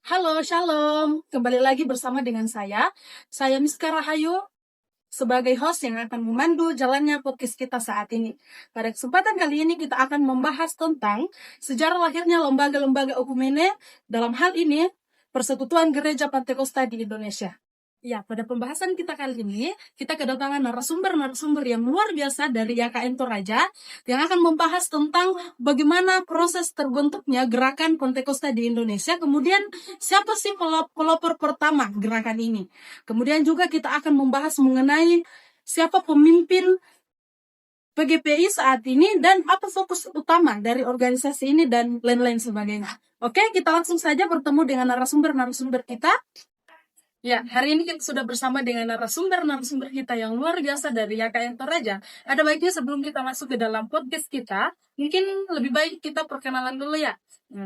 Halo, Shalom. Kembali lagi bersama dengan saya Miska Rahayu, sebagai host yang akan memandu jalannya podcast kita saat ini. Pada kesempatan kali ini kita akan membahas tentang sejarah lahirnya lembaga-lembaga okumene, dalam hal ini Persekutuan Gereja Pantekosta di Indonesia. Ya, pada pembahasan kita kali ini, kita kedatangan narasumber-narasumber yang luar biasa dari YKN Toraja yang akan membahas tentang bagaimana proses terbentuknya gerakan Pantekosta di Indonesia, kemudian siapa sih pelopor pertama gerakan ini. Kemudian juga kita akan membahas mengenai siapa pemimpin PGPI saat ini dan apa fokus utama dari organisasi ini dan lain-lain sebagainya. Oke, kita langsung saja bertemu dengan narasumber-narasumber kita. Ya, hari ini kita sudah bersama dengan narasumber kita yang luar biasa dari YKN Toraja. Ada baiknya sebelum kita masuk ke dalam podcast kita, mungkin lebih baik kita perkenalan dulu ya,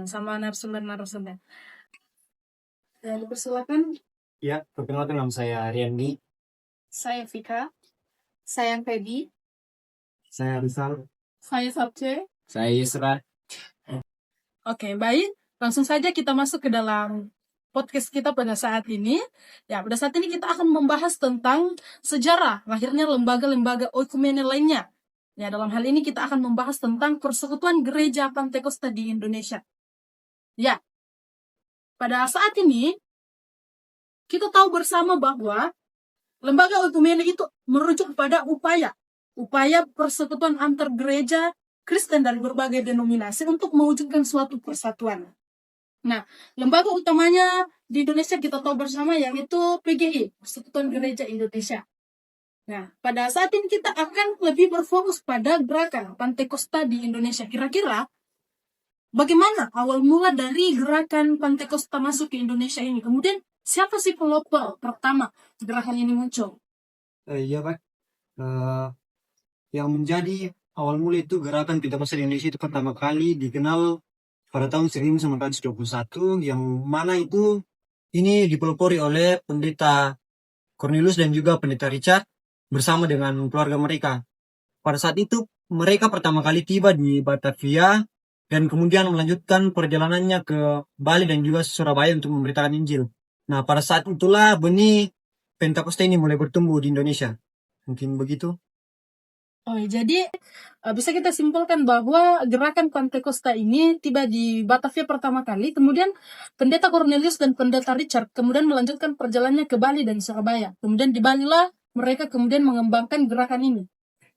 sama narasumber-narasumber. Ya, dipersilakan. Ya, perkenalkan nama saya Riandi. Saya Vika. Saya Feby. Saya Rizal. Saya Sabce. Saya Yusra. Oke, baik. Langsung saja kita masuk ke dalam podcast kita pada saat ini. Ya, pada saat ini kita akan membahas tentang sejarah lahirnya lembaga-lembaga oikumene lainnya. Ya, dalam hal ini kita akan membahas tentang Persekutuan Gereja Pantekosta di Indonesia. Ya, pada saat ini kita tahu bersama bahwa lembaga oikumene itu merujuk pada upaya persekutuan antar gereja Kristen dari berbagai denominasi untuk mewujudkan suatu persatuan. Nah, lembaga utamanya di Indonesia kita tahu bersama yaitu PGI, Persekutuan Gereja Indonesia. Nah, pada saat ini kita akan lebih berfokus pada gerakan Pantekosta di Indonesia. Kira-kira bagaimana awal mula dari gerakan Pantekosta masuk ke Indonesia ini? Kemudian siapa sih pelopor pertama gerakan ini muncul? Iya, Pak. Yang menjadi awal mula itu gerakan Pentakosta di Indonesia itu pertama kali dikenal pada tahun 1921, yang mana itu ini dipelopori oleh pendeta Cornelius dan juga pendeta Richard bersama dengan keluarga mereka. Pada saat itu mereka pertama kali tiba di Batavia dan kemudian melanjutkan perjalanannya ke Bali dan juga Surabaya untuk memberitakan Injil. Nah, pada saat itulah benih Pentakosta ini mulai bertumbuh di Indonesia. Mungkin begitu. Oh, jadi bisa kita simpulkan bahwa gerakan Pantekosta ini tiba di Batavia pertama kali, kemudian pendeta Cornelius dan pendeta Richard kemudian melanjutkan perjalanannya ke Bali dan Surabaya. Kemudian di Bali lah mereka kemudian mengembangkan gerakan ini.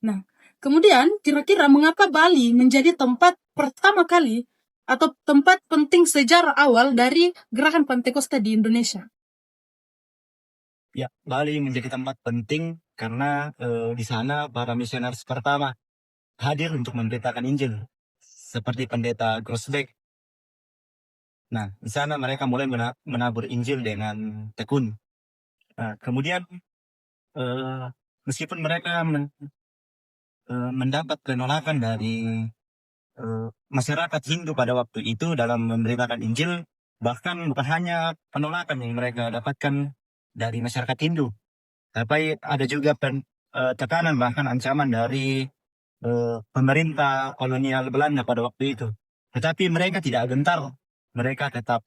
Nah, kemudian kira-kira mengapa Bali menjadi tempat pertama kali atau tempat penting sejarah awal dari gerakan Pantekosta di Indonesia? Ya, Bali menjadi tempat penting karena di sana para misionaris pertama hadir untuk memberitakan Injil, seperti pendeta Grosbeck. Nah, di sana mereka mulai menabur Injil dengan tekun. Nah, kemudian meskipun mereka mendapat penolakan dari masyarakat Hindu pada waktu itu dalam memberitakan Injil, bahkan bukan hanya penolakan yang mereka dapatkan dari masyarakat Hindu, tapi ada juga tekanan bahkan ancaman dari pemerintah kolonial Belanda pada waktu itu. Tetapi mereka tidak gentar, mereka tetap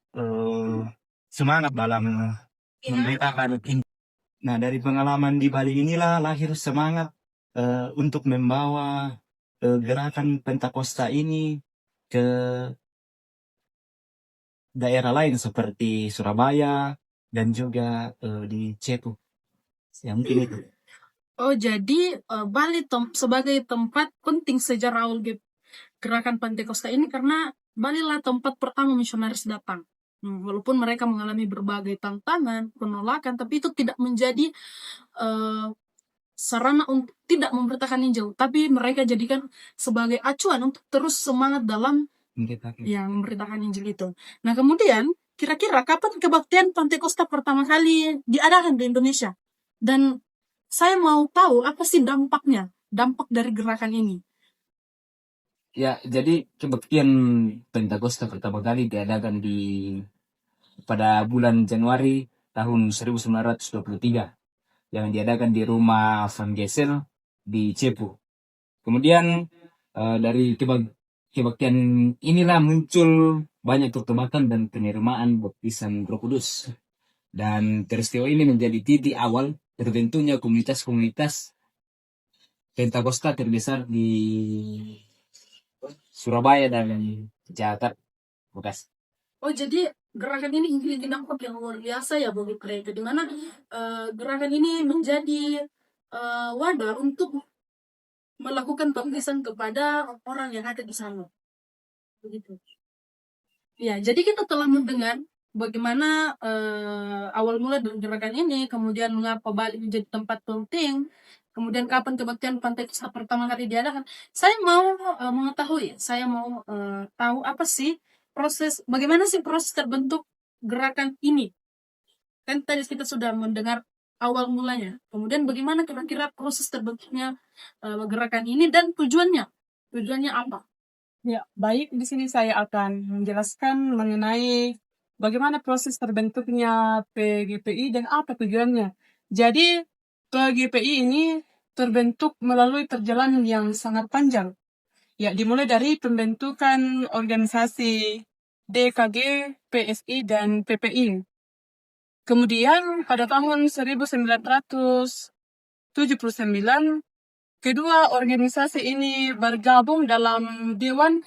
semangat dalam memberitakan Injil. Nah, dari pengalaman di Bali inilah lahir semangat untuk membawa gerakan Pentakosta ini ke daerah lain seperti Surabaya dan juga di Cepu. Yang mungkin itu. Oh, jadi Bali sebagai tempat penting sejarah awal gerakan Pantekosta ini karena Bali lah tempat pertama misionaris datang. Walaupun mereka mengalami berbagai tantangan, penolakan, tapi itu tidak menjadi sarana untuk tidak memberitakan Injil, tapi mereka jadikan sebagai acuan untuk terus semangat dalam yang memberitakan Injil itu. Nah, kemudian kira-kira kapan kebaktian Pantekosta pertama kali diadakan di Indonesia? Dan saya mau tahu apa sih dampak dari gerakan ini. Ya, jadi kebaktian Pentakosta pertama kali diadakan pada bulan Januari tahun 1923 yang diadakan di rumah Van Gesel di Cepu. Kemudian dari kebaktian inilah muncul banyak pertobatan dan penerimaan baptisan Roh Kudus. Dan peristiwa ini menjadi titik awal terbentuknya komunitas-komunitas Pentakosta terbesar di Surabaya dan Jakarta, Bekasi. Oh, jadi gerakan ini memiliki dampak yang luar biasa ya bagi mereka, di mana gerakan ini menjadi wadah untuk melakukan baptisan kepada orang yang ada di sana. Begitu. Ya, jadi kita telah mendengar bagaimana awal mula dari gerakan ini, kemudian mengapa Bali menjadi tempat penting, kemudian kapan kebaktian Pantai Kusta pertama kali diadakan. Saya mau mengetahui, saya mau tahu apa sih bagaimana sih proses terbentuk gerakan ini. Kan tadi kita sudah mendengar awal mulanya. Kemudian bagaimana kira-kira proses terbentuknya gerakan ini dan tujuannya. Tujuannya apa? Ya, baik. Di sini saya akan menjelaskan mengenai bagaimana proses terbentuknya PGPI dan apa tujuannya. Jadi, PGPI ini terbentuk melalui perjalanan yang sangat panjang. Ya, dimulai dari pembentukan organisasi DKG, PSI, dan PPI. Kemudian, pada tahun 1979, kedua organisasi ini bergabung dalam Dewan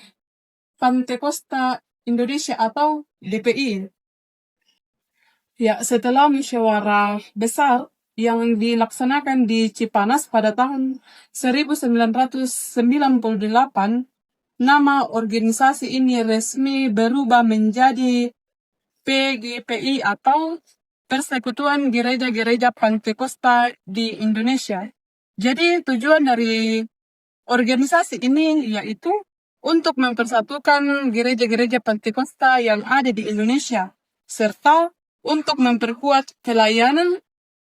Pantekosta Indonesia atau DPI. Ya, setelah musyawarah besar yang dilaksanakan di Cipanas pada tahun 1998, nama organisasi ini resmi berubah menjadi PGPI atau Persekutuan Gereja-Gereja Pantekosta di Indonesia. Jadi tujuan dari organisasi ini yaitu untuk mempersatukan gereja-gereja Pantekosta yang ada di Indonesia, serta untuk memperkuat pelayanan,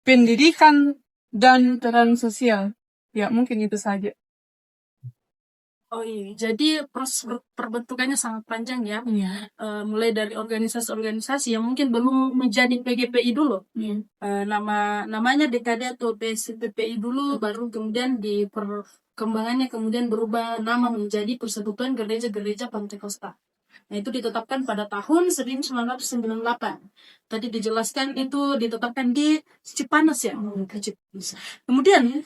pendidikan, dan peran sosial. Ya, mungkin itu saja. Oh iya, jadi proses perbentukannya sangat panjang ya. Iya. Mulai dari organisasi-organisasi yang mungkin belum menjadi PGPI dulu. Namanya DKD atau PSPPI dulu, baru kemudian di perkembangannya kemudian berubah nama menjadi Persekutuan Gereja-Gereja Pantekosta. Nah, itu ditetapkan pada tahun 1998. Tadi dijelaskan itu ditetapkan di Cipanas ya. Kemudian,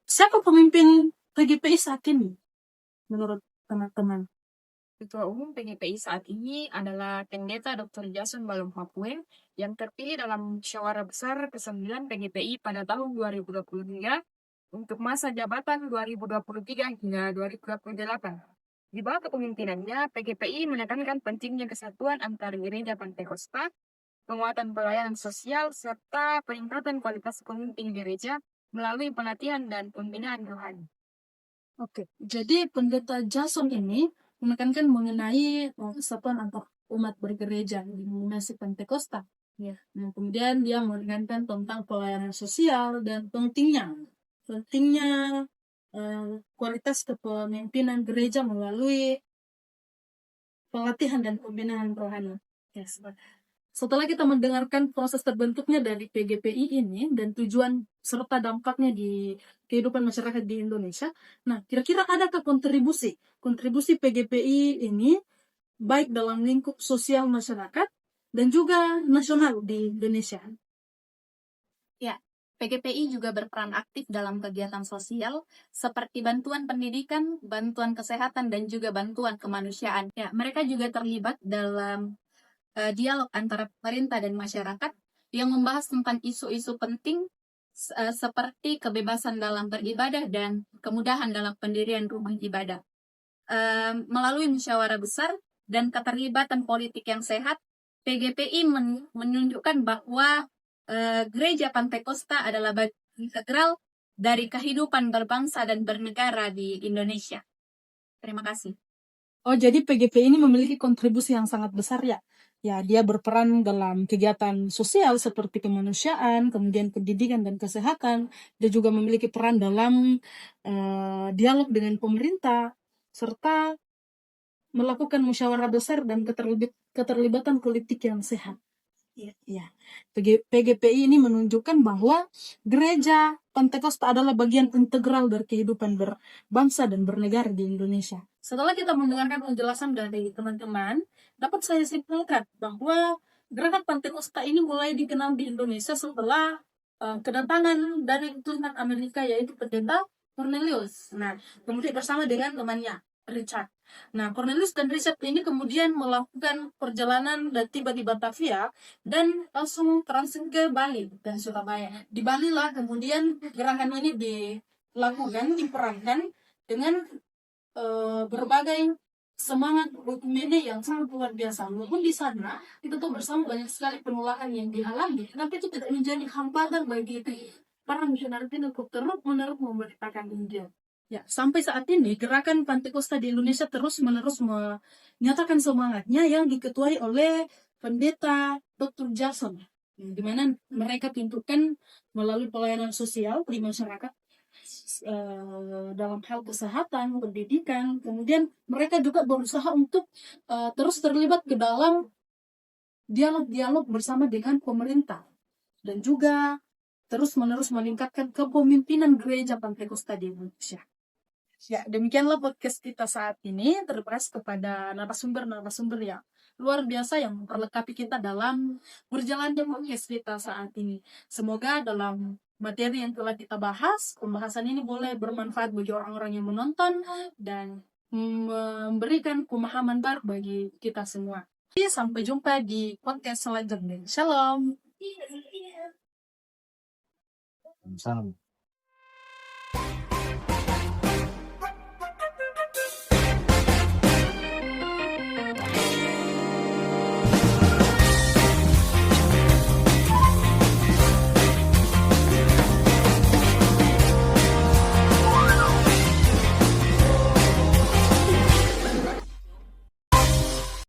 siapa pemimpin PGPI saat ini? Menurut teman-teman. Ketua Umum PGPI saat ini adalah Pendeta Dr. Jason Balom Hapue yang terpilih dalam musyawarah besar ke-9 PGPI pada tahun 2023 untuk masa jabatan 2023 hingga 2028. Di bawah kepemimpinannya, PGPI menekankan pentingnya kesatuan antar gereja Pantekosta, penguatan pelayanan sosial, serta peningkatan kualitas pemimpin gereja melalui pelatihan dan pembinaan rohani. Oke, jadi pendeta Jason ini menekankan mengenai kesatuan antar umat bergereja di denominasi Pantekosta. Ya. Nah, kemudian dia menekankan tentang pelayanan sosial dan pentingnya kualitas kepemimpinan gereja melalui pelatihan dan pembinaan rohani. Yes. Setelah kita mendengarkan proses terbentuknya dari PGPI ini dan tujuan serta dampaknya di kehidupan masyarakat di Indonesia, nah kira-kira adakah kontribusi PGPI ini baik dalam lingkup sosial masyarakat dan juga nasional di Indonesia? Ya, PGPI juga berperan aktif dalam kegiatan sosial seperti bantuan pendidikan, bantuan kesehatan, dan juga bantuan kemanusiaan. Ya, mereka juga terlibat dalam dialog antara pemerintah dan masyarakat yang membahas tentang isu-isu penting seperti kebebasan dalam beribadah dan kemudahan dalam pendirian rumah ibadah. Melalui musyawarah besar dan keterlibatan politik yang sehat, PGPI menunjukkan bahwa Gereja Pantekosta adalah bagian integral dari kehidupan berbangsa dan bernegara di Indonesia. Terima kasih. Oh, jadi PGPI ini memiliki kontribusi yang sangat besar ya. Ya, dia berperan dalam kegiatan sosial seperti kemanusiaan, kemudian pendidikan dan kesehatan. Dia juga memiliki peran dalam dialog dengan pemerintah, serta melakukan musyawarah besar dan keterlibatan politik yang sehat. Ya, PGPI ini menunjukkan bahwa gereja Pentakosta adalah bagian integral dari kehidupan berbangsa dan bernegara di Indonesia. Setelah kita mendengarkan penjelasan dari teman-teman, dapat saya simpulkan bahwa gerakan Pentakosta ini mulai dikenal di Indonesia setelah kedatangan dari Tuhan Amerika yaitu pendeta Cornelius. Nah, kemudian bersama dengan temannya Richard. Nah, Cornelius dan Richard ini kemudian melakukan perjalanan dan tiba di Batavia dan langsung transit ke Bali dan Surabaya. Di Bali lah kemudian gerakan ini dilakukan, diperankan dengan berbagai semangat dokumennya yang sangat luar biasa. Walaupun di sana kita tuh bersama banyak sekali penolakan yang dialami, tapi itu tidak menjadi hambatan bagi para misionaris ini untuk terus-menerus memberitakan Injil. Ya, sampai saat ini gerakan Pentakosta di Indonesia terus-menerus menyatakan semangatnya yang diketuai oleh Pendeta Dr. Jason, di mana mereka tunjukkan melalui pelayanan sosial di masyarakat dalam hal kesehatan, pendidikan, kemudian mereka juga berusaha untuk terus terlibat ke dalam dialog-dialog bersama dengan pemerintah dan juga terus-menerus meningkatkan kepemimpinan gereja Pentakosta di Indonesia. Ya, demikianlah podcast kita saat ini, terbatas kepada narasumber-narasumber yang luar biasa yang memperlengkapi kita dalam berjalannya podcast kita saat ini. Semoga dalam materi yang telah kita bahas, pembahasan ini boleh bermanfaat bagi orang-orang yang menonton dan memberikan pemahaman baru bagi kita semua. Sampai jumpa di podcast selanjutnya. Shalom. Salam.